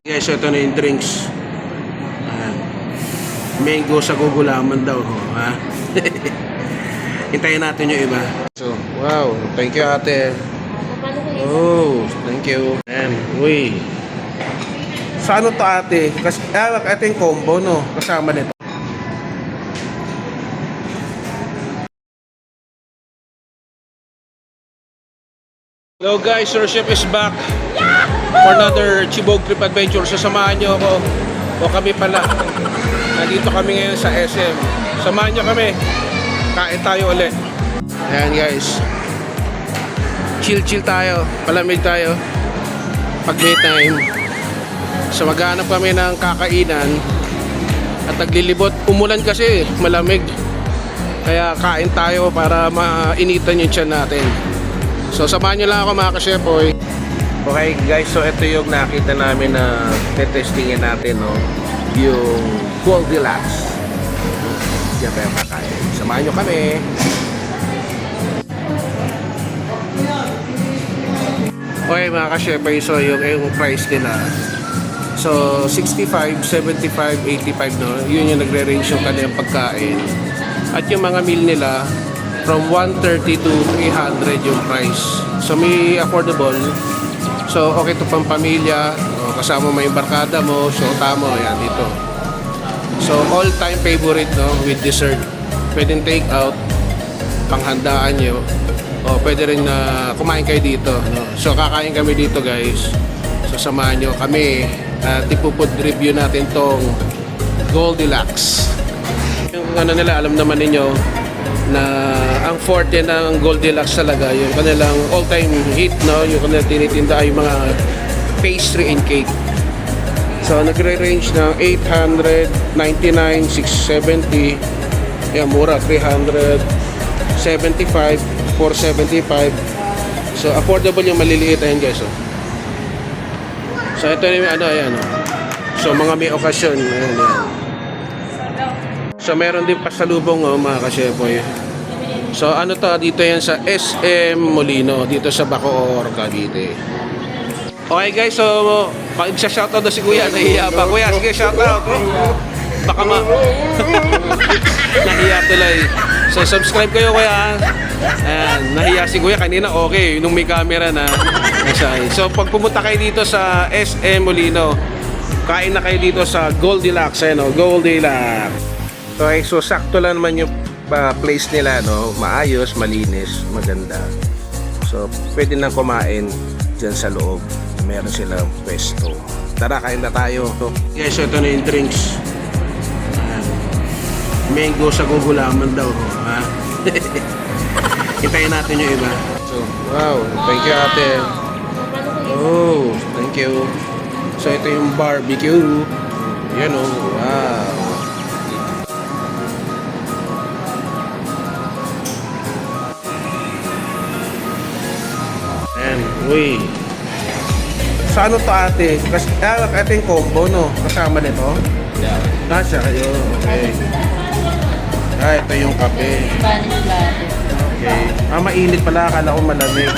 Guys, ito na yung drinks. Mango sa gugulaman daw. Ha? Hintayin natin yung iba. So, wow. Thank you, ate. Oh, thank you. And, uy. Sa ano to, ate? Kasi, ito yung combo, no? Kasama nito. Hello guys, Sir Chef is back for another Chibog Trip Adventure. So samahan nyo ako, o kami pala. Nandito kami ngayon sa SM. Samahan nyo kami, kain tayo ulit. Ayan guys, chill tayo, palamig tayo pag may time. So maghanap kami ng kakainan at naglilibot. Umulan kasi, malamig. Kaya kain tayo para mainitan yung tiyan natin. So samahan nyo lang ako mga ka-Shepoy. Okay guys, so ito yung nakita namin na tetestingin natin, no? Yung Goldilocks. Diyan tayo kakain. Samahan nyo kami. Okay mga ka-Shepoy, so yung price nila. So 65, 75, 85, no? Yun yung nagre-range yung kanilang pagkain. At yung mga meal nila from 130 to 300 yung price. So may affordable. So okay to pang pamilya, kasama mo yung barkada mo, so tama yan dito. So all time favorite, no, with dessert. Pwedeng take out, panghandaan nyo, o pwede rin na kumain kayo dito, no? So kakain kami dito guys. So samahan nyo kami at ipupod review natin tong Goldilocks. Yung ano nila, alam naman ninyo na ang forte ng Goldilocks talaga yung kanilang all-time hit, no? Yung kanilang tinitinda ay yung mga pastry and cake. So nagre-range ng 899, 670, yan mura, 375, 475. So affordable yung maliliit, ayan guys, oh. So ito yung ano, ayan, oh. So mga may okasyon, ayan, ayan. So meron din pasalubong, oh, mga ka-Shepoy. So ano to, dito yan sa SM Molino, dito sa Bacoor, Cavite. Okay guys, so pag-shoutout na si Kuya, nahiya pa. Kuya, sige, shoutout. Baka nahiya tuloy. So subscribe kayo, Kuya. Ayan, nahiya si Kuya kanina, okay, nung may camera na. So pag pumunta kayo dito sa SM Molino, kain na kayo dito sa Goldilocks, no? Goldilocks. Okay, so sakto lang naman yung place nila, no? Maayos, malinis, maganda. So pwede nang kumain dyan sa loob. Meron silang pwesto. Tara, kain na tayo. So, guys, so ito na yung drinks. Mango sa gugulaman daw. Ha? Hintayin natin yung iba. So, wow, thank you ate. Oh, thank you. So ito yung barbecue. Yan, oh, wow. Uy. Sa ano to ate? Kasi, ito yung combo, no? Kasama nito? Yeah. Nasa kayo. Okay. Ito yung kape. Okay. Mainit pala. Akala ko malamig.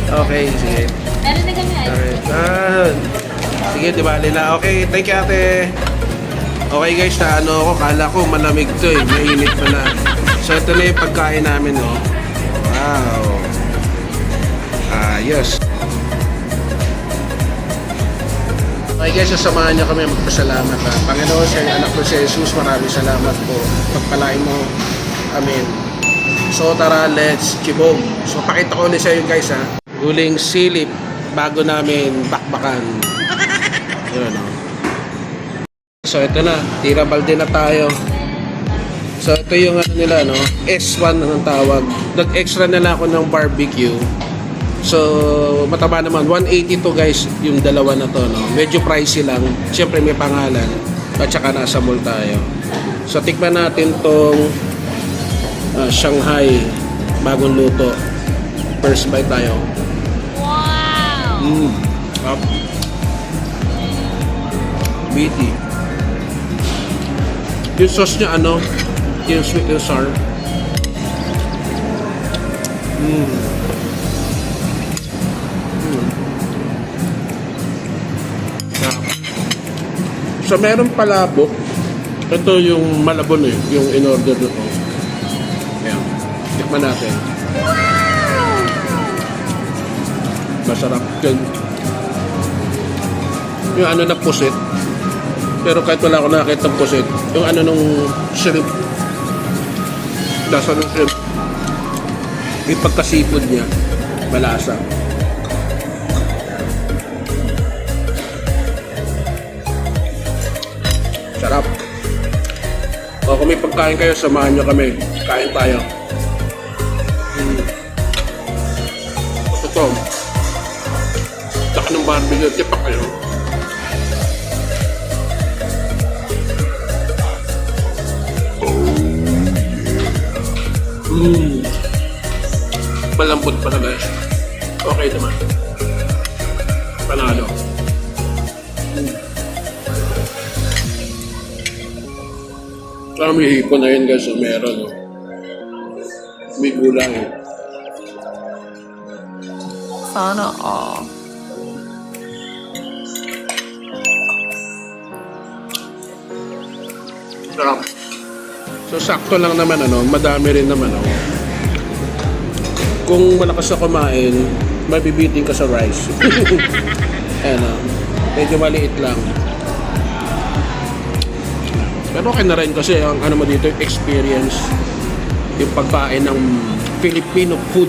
Okay, sige. Meron na kami ice. Sige, di ba nila? Okay, thank you ate. Okay guys, na ano ako, kala ko malamig to eh. Mainit pala. So ito na yung pagkain namin, no? Wow. Yes. Okay guys, sasamahan niyo kami magpasalamat, ha. Panginoon, sa anak ko si Jesus, maraming salamat po. Pagpalain mo. Amen. So tara, let's chibog. So pakita ko ulit sa inyo guys, ha. Huling silip bago namin bakbakan. Yun, no? So ito na, tira balde na tayo. So ito yung ano nila, no? S1 ang tawag. Nag-extra na ako ng barbecue. So, mataba naman. 180 to guys, yung dalawa na to, no? Medyo pricey lang. Siyempre may pangalan. At saka nasa mall tayo. So, tikman natin tong Shanghai. Bagong luto. First bite tayo. Wow! Up. Meaty. Yung sauce niya, ano? Yung sweet and sour. So meron palabok. Ito yung malabon eh, yung in-order ko. Ayan. Tikman natin. Masarap din. Yung ano na pusit. Pero kahit wala ako nakakita ng pusit, yung ano nung shrimp. Lasa ng shrimp. Yung pagkasipod niya, malasa. Sarap. O kung may pagkain kayo, samahan nyo kami. Kain tayo. Ito. Taka ng barbecue. Tipak kayo. Malambot pala guys. Okay naman. Panalo. May hipon na yun guys, so meron. May gulang eh. Sana all. Sarap. So sakto lang naman madami rin naman Kung malakas na kumain, mabibiting ka sa rice. Ayan medyo maliit lang. Pero okay na rin kasi ang ano mo dito, yung experience, yung pagkain ng Filipino food,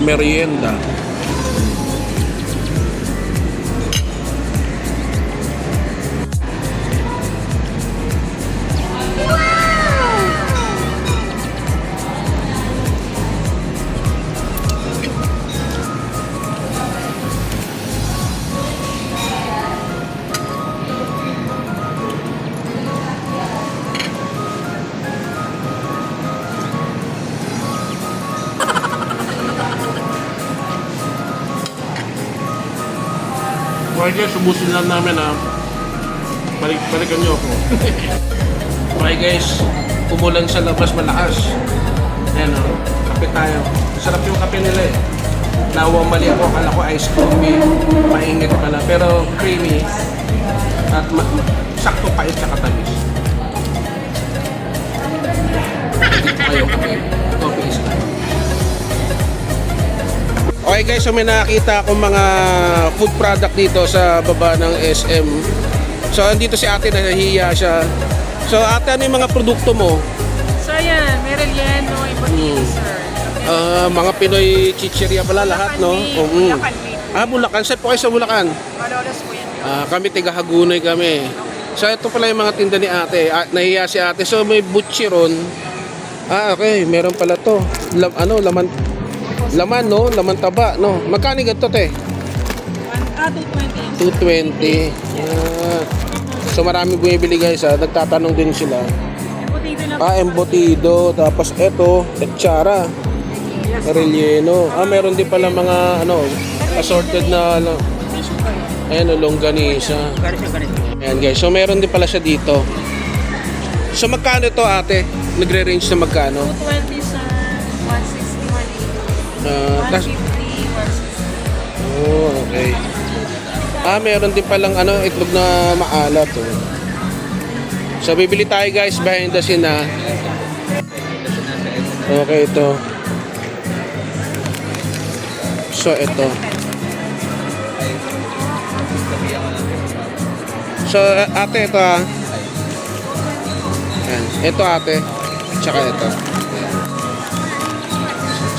merienda. Okay guys, ubusin lang namin balikan nyo ako. Okay guys, umulan sa labas malakas. Ayan kape tayo. Sarap yung kape nila eh. Nawang mali ako, akala ko ice coffee. Mainit pala, pero creamy. At sakto pait sa katamis. Dito kayo kape. Coffee is lang. Okay guys, so may nakakita akong mga food product dito sa baba ng SM. So andito si ate, nahihiya siya. So ate, ano yung mga produkto mo? So yan, may relleno, ibon sir. Mga Pinoy chicheria pala lahat, no? Bulacan meat. Bulacan. Saan po kayo sa Bulacan? Malolos po yan. Kami tiga Hagunoy kami. So ito pala yung mga tinda ni ate. Nahihiya si ate. So may butchi ron. Okay. Meron pala to. Laman, no? Laman taba, no? Magkano ganito, te? 220. 220. So marami bumibili guys, nagtatanong din sila. Embutido na. Embutido. Tapos eto, etsara. Relleno. Meron din pala mga assorted na longganisa. Ayan guys, so meron din pala siya dito. So magkano to ate? Nagre-range na magkano? 220 sa 160, 180. 150, 160. Okay. Meron din palang itlog na maalat. So bibili tayo guys behind the scene na. Okay, ito. So ito. So ate, ito Ayan. Ito ate. Tsaka ito.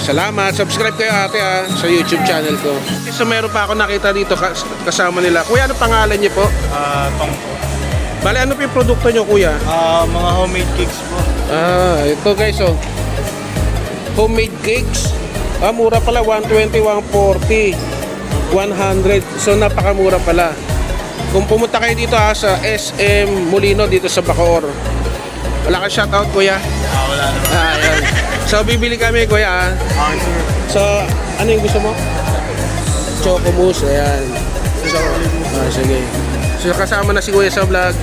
Salamat. Subscribe kayo ate sa YouTube channel ko. So meron pa ako nakita dito kasama nila. Kuya, ano pangalan niyo po? Tong po. Bale, ano po yung produkto niyo kuya? Mga homemade cakes po. Ito guys homemade cakes. Mura pala, 120, 140, 100. So napakamura pala. Kung pumunta kayo dito sa SM Molino dito sa Bacoor. Wala kang shoutout kuya? Wala naman. Ayan. So bibili kami kuya Sir. So ano yung gusto mo? Choco mousse, ayan. So, sige. So kasama na si kuya sa vlog.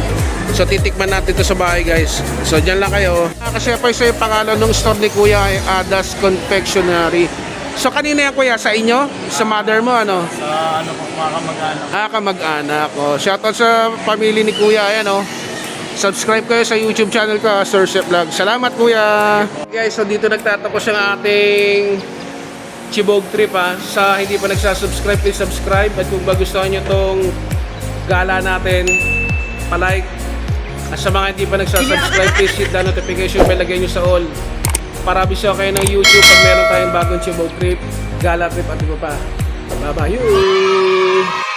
So titikman natin to sa bahay guys. So dyan lang kayo. Kasi po yung pangalan ng store ni kuya ay Adas Confectionery. So kanina yan kuya, sa inyo? Sa mother mo ano? Sa ano po, mga kamag-anak. Kamag-anak. Shoutout sa pamilya ni kuya, ayan Subscribe kayo sa YouTube channel ko, Sir Chef Vlog. Salamat kuya! Guys, so dito nagtatapos ang ating Chibog trip Sa hindi pa nagsasubscribe, please subscribe. At kung magustuhan nyo tong gala natin, palike. At sa mga hindi pa nagsasubscribe, please hit the notification bell, lagay nyo sa all. Para bisyo kayo ng YouTube pag meron tayong bagong Chibog trip, gala trip at iba pa. Bye-bye!